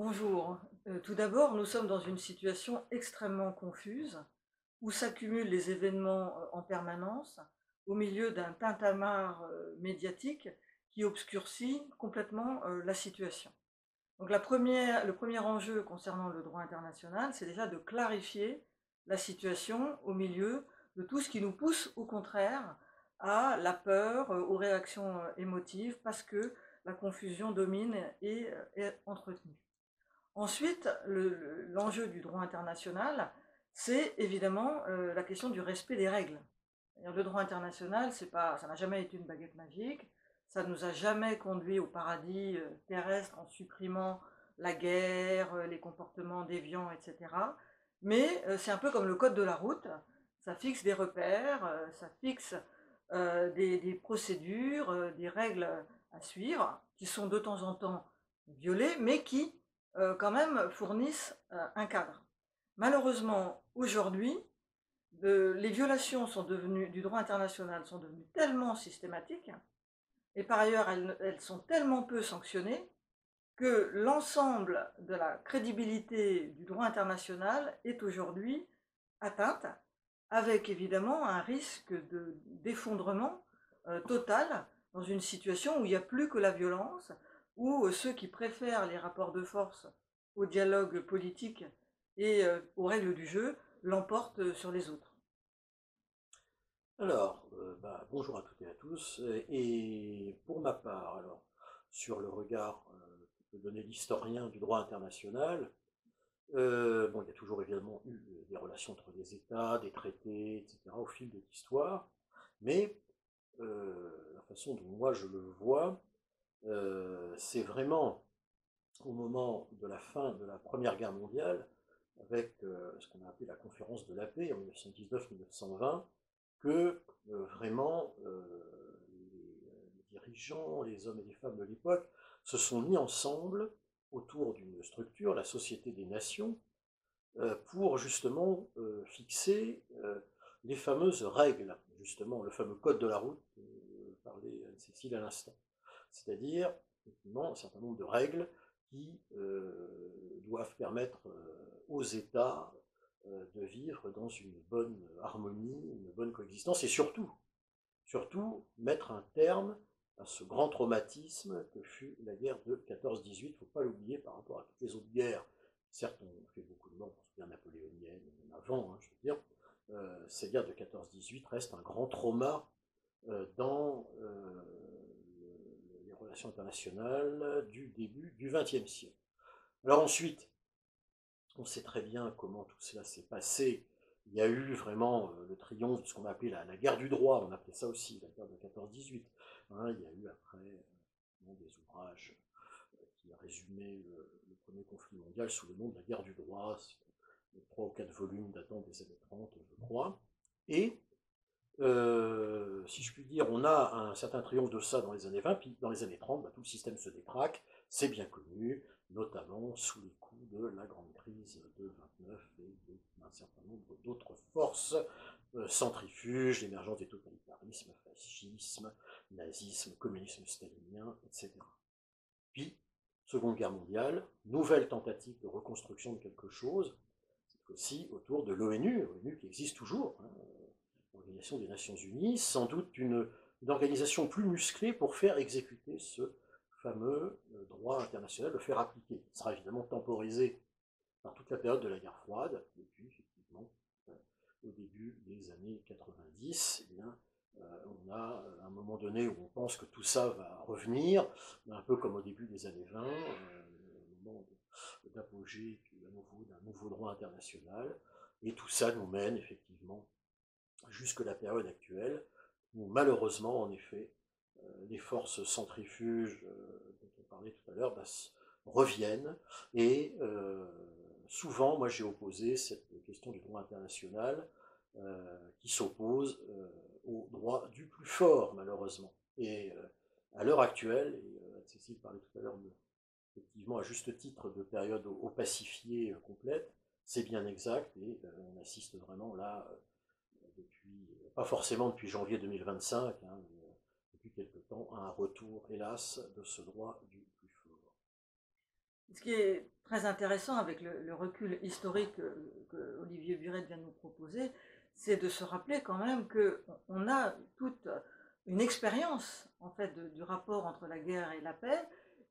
Bonjour. Tout d'abord, nous sommes dans une situation extrêmement confuse, où s'accumulent les événements en permanence, au milieu d'un tintamarre médiatique qui obscurcit complètement la situation. Donc le premier enjeu concernant le droit international, c'est déjà de clarifier la situation au milieu de tout ce qui nous pousse au contraire à la peur, aux réactions émotives, parce que la confusion domine et est entretenue. Ensuite, l'enjeu du droit international, c'est évidemment la question du respect des règles. C'est-à-dire, le droit international, ça n'a jamais été une baguette magique, ça ne nous a jamais conduit au paradis terrestre en supprimant la guerre, les comportements déviants, etc. Mais c'est un peu comme le code de la route, ça fixe des repères, ça fixe des procédures, des règles à suivre, qui sont de temps en temps violées, mais qui quand même fournissent un cadre. Malheureusement, aujourd'hui, les violations du droit international sont devenues tellement systématiques, et par ailleurs elles sont tellement peu sanctionnées, que l'ensemble de la crédibilité du droit international est aujourd'hui atteinte, avec évidemment un risque d'effondrement total dans une situation où il n'y a plus que la violence, où ceux qui préfèrent les rapports de force au dialogue politique et aux règles du jeu l'emportent sur les autres. Alors, bonjour à toutes et à tous. Et pour ma part, alors, sur le regard que peut donner l'historien du droit international, bon, il y a toujours évidemment eu des relations entre les États, des traités, etc., au fil de l'histoire, mais la façon dont moi je le vois, c'est vraiment au moment de la fin de la Première Guerre mondiale, avec ce qu'on a appelé la conférence de la paix en 1919-1920, que vraiment les dirigeants, les hommes et les femmes de l'époque se sont mis ensemble autour d'une structure, la Société des Nations, pour justement fixer les fameuses règles, justement le fameux code de la route parlait Anne-Cécile à l'instant. C'est-à-dire, effectivement, un certain nombre de règles qui doivent permettre aux États de vivre dans une bonne harmonie, une bonne coexistence, et surtout mettre un terme à ce grand traumatisme que fut la guerre de 14-18. Il ne faut pas l'oublier par rapport à toutes les autres guerres. Certes, on fait beaucoup de morts, on se souvient napoléonienne, même avant, hein, je veux dire. Ces guerres de 14-18 restent un grand trauma dans les relations internationales du début du XXe siècle. Alors ensuite, on sait très bien comment tout cela s'est passé. Il y a eu vraiment le triomphe de ce qu'on a appelé la guerre du droit, on appelait ça aussi la guerre de 14-18. Hein, il y a eu après des ouvrages qui résumaient le premier conflit mondial sous le nom de la guerre du droit, 3 ou 4 volumes datant des années 30, je crois. Et si je puis dire, on a un certain triomphe de ça dans les années 20, puis dans les années 30, tout le système se détraque, c'est bien connu, notamment sous les coups de la grande crise de 29 et d'un certain nombre d'autres forces centrifuges, l'émergence des totalitarismes, fascisme, nazisme, communisme stalinien, etc. Puis, Seconde Guerre mondiale, nouvelle tentative de reconstruction de quelque chose, cette fois-ci autour de l'ONU, l'ONU qui existe toujours, hein, l'Organisation des Nations Unies, sans doute une organisation plus musclée pour faire exécuter ce fameux droit international, le faire appliquer. Il sera évidemment temporisé par toute la période de la guerre froide, et puis effectivement, au début des années 90, eh bien, on a un moment donné où on pense que tout ça va revenir, un peu comme au début des années 20, un moment d'apogée d'un nouveau droit international, et tout ça nous mène effectivement jusque la période actuelle, où malheureusement, en effet, les forces centrifuges dont on parlait tout à l'heure reviennent, et souvent, moi j'ai opposé cette question du droit international qui s'oppose au droit du plus fort, malheureusement. Et à l'heure actuelle, et Cécile parlait tout à l'heure effectivement à juste titre de période opacifiée complète, c'est bien exact, et on assiste vraiment là depuis, pas forcément depuis janvier 2025, hein, mais depuis quelque temps, à un retour, hélas, de ce droit du plus fort. Ce qui est très intéressant avec le recul historique que Olivier Burette vient de nous proposer, c'est de se rappeler quand même qu'on a toute une expérience en fait du rapport entre la guerre et la paix,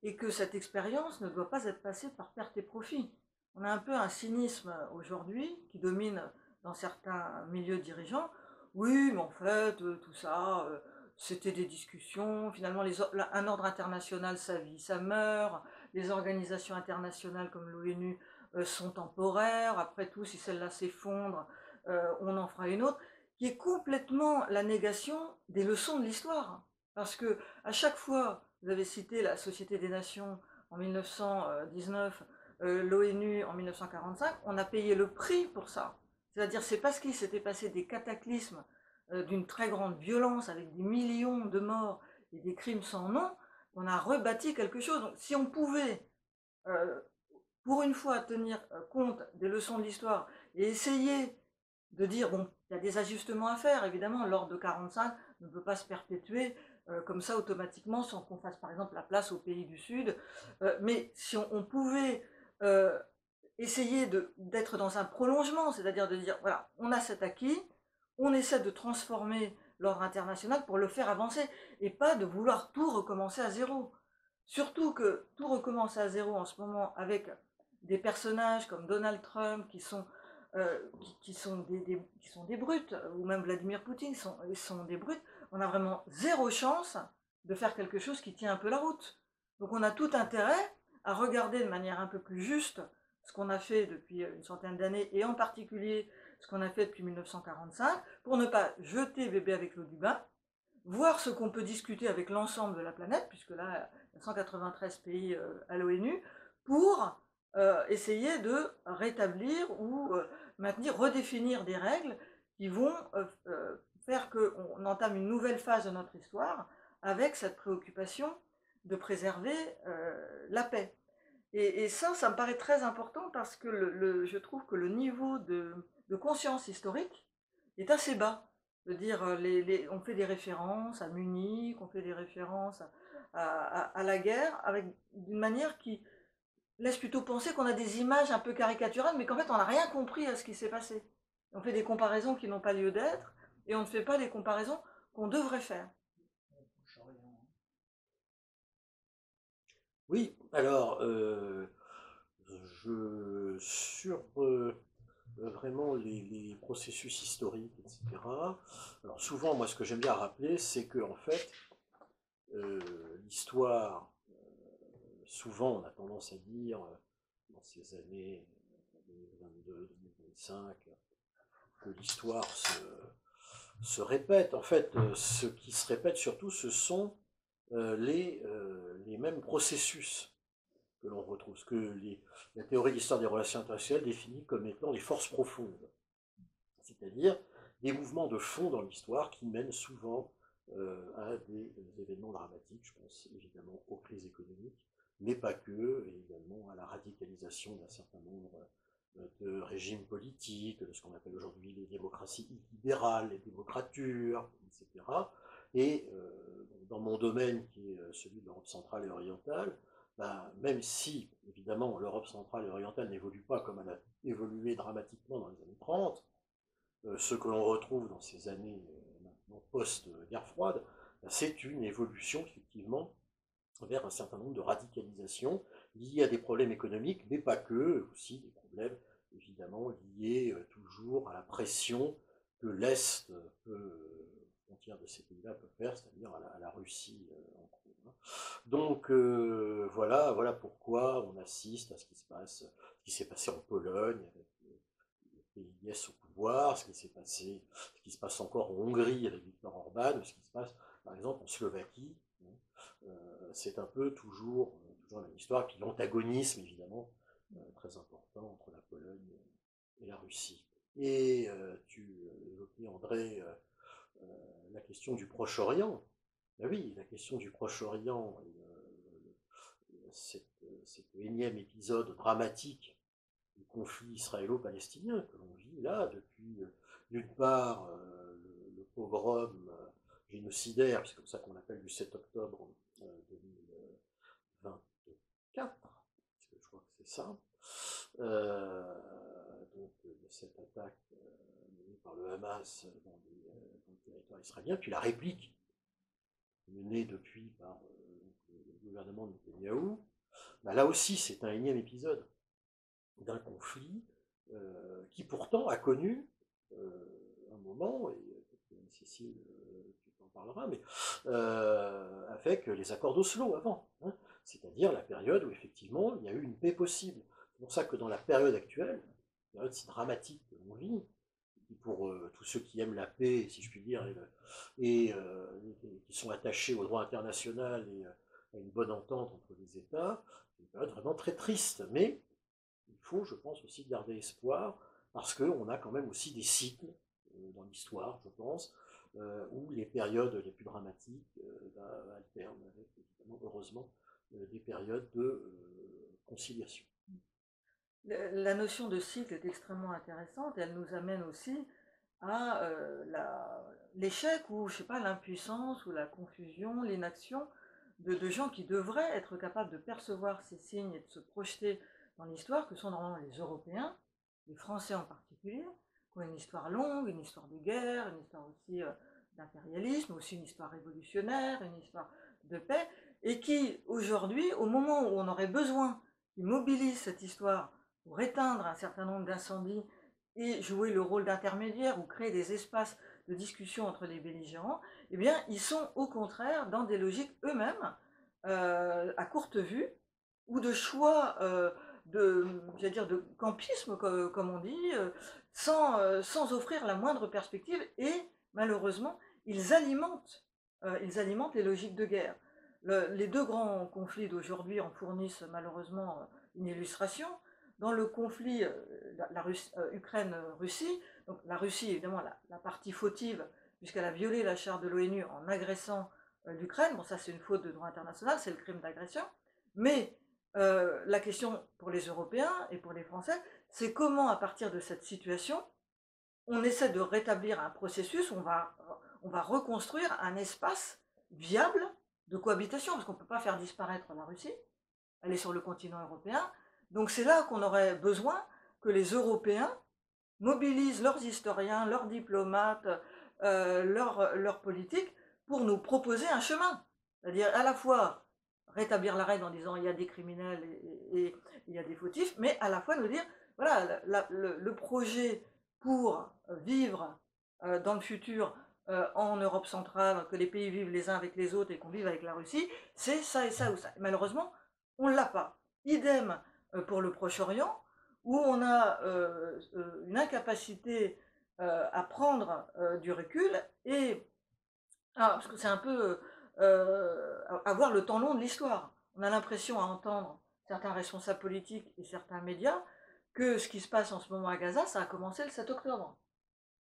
et que cette expérience ne doit pas être passée par perte et profit. On a un peu un cynisme aujourd'hui qui domine dans certains milieux dirigeants. Oui, mais en fait, tout ça, c'était des discussions. Finalement, un ordre international, ça vit, ça meurt. Les organisations internationales comme l'ONU sont temporaires. Après tout, si celle-là s'effondre, on en fera une autre, qui est complètement la négation des leçons de l'histoire. Parce que à chaque fois, vous avez cité la Société des Nations en 1919, l'ONU en 1945, on a payé le prix pour ça. C'est-à-dire, c'est parce qu'il s'était passé des cataclysmes d'une très grande violence, avec des millions de morts et des crimes sans nom, qu'on a rebâti quelque chose. Donc, si on pouvait, euh, pour une fois, tenir compte des leçons de l'histoire et essayer de dire, bon, il y a des ajustements à faire, évidemment, l'ordre de 45 ne peut pas se perpétuer comme ça automatiquement sans qu'on fasse par exemple la place aux pays du Sud, mais si on pouvait euh, essayer d'être dans un prolongement, c'est-à-dire de dire, voilà, on a cet acquis, on essaie de transformer l'ordre international pour le faire avancer, et pas de vouloir tout recommencer à zéro. Surtout que tout recommencer à zéro en ce moment avec des personnages comme Donald Trump qui sont des brutes, ou même Vladimir Poutine sont des brutes, on a vraiment zéro chance de faire quelque chose qui tient un peu la route. Donc on a tout intérêt à regarder de manière un peu plus juste ce qu'on a fait depuis une centaine d'années, et en particulier ce qu'on a fait depuis 1945, pour ne pas jeter bébé avec l'eau du bain, voir ce qu'on peut discuter avec l'ensemble de la planète, puisque là, il y a 193 pays à l'ONU, pour essayer de rétablir ou maintenir, redéfinir des règles qui vont faire qu'on entame une nouvelle phase de notre histoire avec cette préoccupation de préserver la paix. Et ça me paraît très important parce que je trouve que le niveau de conscience historique est assez bas. De dire, on fait des références à Munich, on fait des références à la guerre, d'une manière qui laisse plutôt penser qu'on a des images un peu caricaturales, mais qu'en fait on n'a rien compris à ce qui s'est passé. On fait des comparaisons qui n'ont pas lieu d'être, et on ne fait pas les comparaisons qu'on devrait faire. Oui, alors, sur vraiment les processus historiques, etc. Alors souvent, moi, ce que j'aime bien rappeler, c'est que en fait, l'histoire, souvent, on a tendance à dire, dans ces années 2022, 2025, que l'histoire se répète. En fait, ce qui se répète surtout, ce sont les mêmes processus que l'on retrouve, ce que la théorie de l'histoire des relations internationales définit comme étant les forces profondes, c'est-à-dire des mouvements de fond dans l'histoire qui mènent souvent à des événements dramatiques. Je pense évidemment aux crises économiques, mais pas que, et également à la radicalisation d'un certain nombre de régimes politiques, de ce qu'on appelle aujourd'hui les démocraties libérales, les démocratures, etc. Et dans mon domaine, qui est celui de l'Europe centrale et orientale, ben, même si, évidemment, l'Europe centrale et orientale n'évolue pas comme elle a évolué dramatiquement dans les années 30, ce que l'on retrouve dans ces années maintenant post-guerre froide, ben, c'est une évolution, effectivement, vers un certain nombre de radicalisations liées à des problèmes économiques, mais pas que, aussi des problèmes, évidemment, liés toujours à la pression que l'Est frontière de ces pays-là peut faire, c'est-à-dire à la Russie en gros. Hein. Donc voilà pourquoi on assiste à ce qui se passe, ce qui s'est passé en Pologne avec le PIS au pouvoir, ce qui se passe encore en Hongrie avec Viktor Orban, ce qui se passe par exemple en Slovaquie. C'est un peu toujours la même histoire, puis l'antagonisme évidemment très important entre la Pologne et la Russie. Et tu évoquais André la question du Proche-Orient. Ben oui, la question du Proche-Orient, cet énième épisode dramatique du conflit israélo-palestinien que l'on vit là depuis, d'une part, le pogrom génocidaire, c'est comme ça qu'on l'appelle, du 7 octobre 2024, parce que je ça. Donc cette attaque menée par le Hamas dans le territoire israélien, puis la réplique menée depuis par le gouvernement de Netanyahou, bah là aussi c'est un énième épisode d'un conflit qui pourtant a connu un moment, et Cécile, tu t'en parleras, mais avec les accords d'Oslo avant, hein, c'est-à-dire la période où effectivement il y a eu une paix possible. C'est pour ça que dans la période actuelle, la période si dramatique que l'on vit, et pour tous ceux qui aiment la paix, si je puis dire, et qui sont attachés au droit international et à une bonne entente entre les États, c'est une période vraiment très triste, mais il faut, je pense, aussi garder espoir, parce qu'on a quand même aussi des cycles dans l'histoire, je pense, où les périodes les plus dramatiques alternent avec, évidemment, heureusement, des périodes de conciliation. La notion de cycle est extrêmement intéressante, elle nous amène aussi à l'échec ou, je sais pas, l'impuissance ou la confusion, l'inaction de gens qui devraient être capables de percevoir ces signes et de se projeter dans l'histoire, que sont normalement les Européens, les Français en particulier, qui ont une histoire longue, une histoire de guerre, une histoire aussi d'impérialisme, aussi une histoire révolutionnaire, une histoire de paix, et qui, aujourd'hui, au moment où on aurait besoin qu'ils mobilisent cette histoire pour éteindre un certain nombre d'incendies et jouer le rôle d'intermédiaire ou créer des espaces de discussion entre les belligérants, eh bien, ils sont au contraire dans des logiques eux-mêmes, à courte vue, ou de choix j'allais dire de campisme, comme on dit, sans offrir la moindre perspective, et malheureusement, ils alimentent les logiques de guerre. Les deux grands conflits d'aujourd'hui en fournissent malheureusement une illustration. Dans le conflit Ukraine-Russie, donc la Russie évidemment la partie fautive, puisqu'elle a violé la charte de l'ONU en agressant l'Ukraine, bon ça c'est une faute de droit international, c'est le crime d'agression, mais la question pour les Européens et pour les Français, c'est comment à partir de cette situation, on essaie de rétablir un processus, on va reconstruire un espace viable de cohabitation, parce qu'on ne peut pas faire disparaître la Russie, elle est sur le continent européen. Donc c'est là qu'on aurait besoin que les Européens mobilisent leurs historiens, leurs diplomates, leurs politiques pour nous proposer un chemin. C'est-à-dire à la fois rétablir la règle en disant il y a des criminels et il y a des fautifs, mais à la fois nous dire voilà le projet pour vivre dans le futur en Europe centrale, que les pays vivent les uns avec les autres et qu'on vive avec la Russie, c'est ça et ça ou ça. Malheureusement, on ne l'a pas. Idem pour le Proche-Orient, où on a une incapacité à prendre du recul et parce que c'est un peu avoir le temps long de l'histoire. On a l'impression à entendre certains responsables politiques et certains médias que ce qui se passe en ce moment à Gaza, ça a commencé le 7 octobre.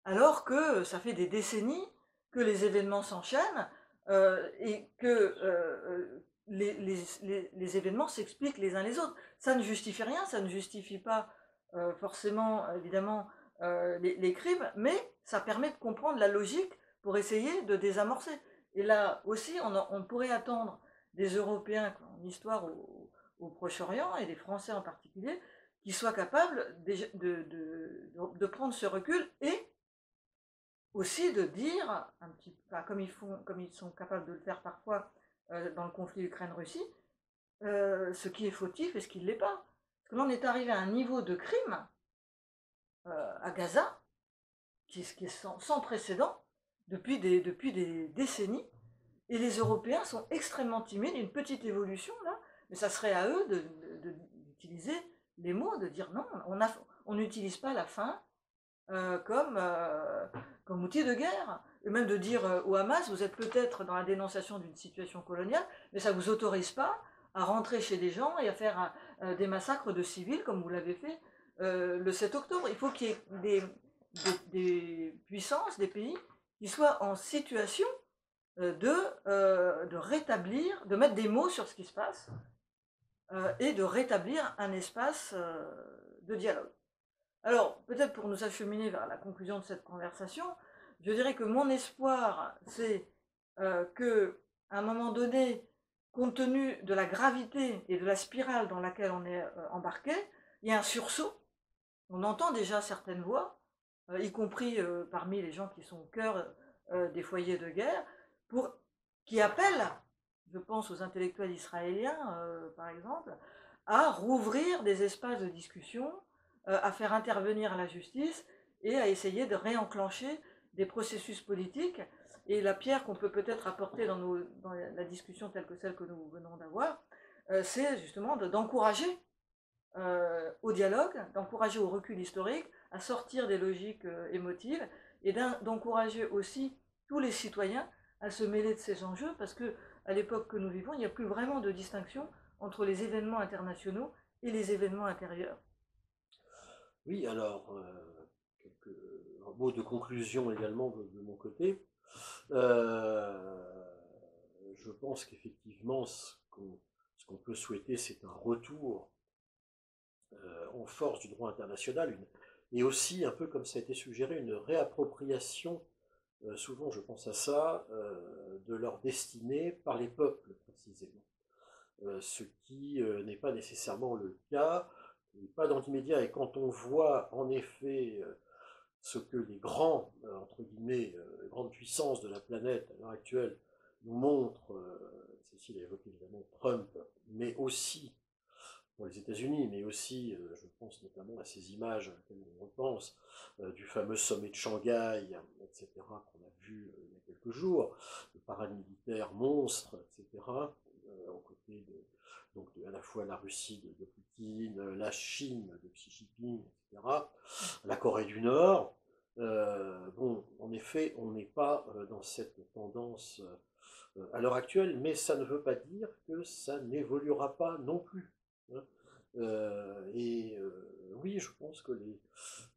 Alors que ça fait des décennies que les événements s'enchaînent et que les événements s'expliquent les uns les autres. Ça ne justifie rien, ça ne justifie pas forcément, évidemment, les crimes, mais ça permet de comprendre la logique pour essayer de désamorcer. Et là aussi, on pourrait attendre des Européens en histoire au Proche-Orient, et des Français en particulier, qui soient capables de prendre ce recul et aussi de dire, un petit, enfin, comme ils sont capables de le faire parfois dans le conflit Ukraine-Russie, ce qui est fautif et ce qui ne l'est pas. Parce que là, on est arrivé à un niveau de crime à Gaza qui est sans précédent depuis des décennies, et les Européens sont extrêmement timides. Une petite évolution là, mais ça serait à eux d'utiliser les mots, de dire non, on n'utilise pas la faim comme outil de guerre, et même de dire au Hamas, vous êtes peut-être dans la dénonciation d'une situation coloniale, mais ça ne vous autorise pas à rentrer chez des gens et à faire des massacres de civils comme vous l'avez fait le 7 octobre. Il faut qu'il y ait des puissances, des pays qui soient en situation de rétablir, de mettre des mots sur ce qui se passe et de rétablir un espace de dialogue. Alors, peut-être pour nous acheminer vers la conclusion de cette conversation, je dirais que mon espoir, c'est qu'à un moment donné, compte tenu de la gravité et de la spirale dans laquelle on est embarqué, il y a un sursaut. On entend déjà certaines voix, y compris parmi les gens qui sont au cœur des foyers de guerre, qui appellent, je pense aux intellectuels israéliens par exemple, à rouvrir des espaces de discussion, à faire intervenir la justice et à essayer de réenclencher des processus politiques. Et la pierre qu'on peut peut-être apporter dans la discussion telle que celle que nous venons d'avoir, c'est justement d'encourager au dialogue, d'encourager au recul historique, à sortir des logiques émotives et d'encourager aussi tous les citoyens à se mêler de ces enjeux parce que à l'époque que nous vivons, il n'y a plus vraiment de distinction entre les événements internationaux et les événements intérieurs. Oui, alors, quelques mots de conclusion également de mon côté. Je pense qu'effectivement, ce qu'on peut souhaiter, c'est un retour en force du droit international, et aussi, un peu comme ça a été suggéré, une réappropriation, souvent je pense à ça, de leur destinée par les peuples précisément. Ce qui n'est pas nécessairement le cas, pas dans l'immédiat, et quand on voit en effet ce que les grands, entre guillemets, les grandes puissances de la planète à l'heure actuelle nous montrent, Cécile a évoqué évidemment Trump, mais aussi pour les États-Unis, mais aussi, je pense notamment à ces images auxquelles on repense, du fameux sommet de Shanghai, etc., qu'on a vu il y a quelques jours, le parade militaire monstre, etc., aux côtés donc à la fois la Russie de Poutine, la Chine de Xi Jinping, etc., la Corée du Nord. Bon, en effet, on n'est pas dans cette tendance à l'heure actuelle, mais ça ne veut pas dire que ça n'évoluera pas non plus, hein. Oui, je pense que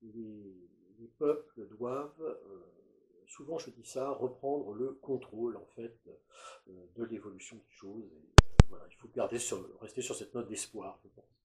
les peuples doivent, souvent je dis ça, reprendre le contrôle en fait de l'évolution des choses. Et, voilà, il faut rester sur cette note d'espoir, je pense.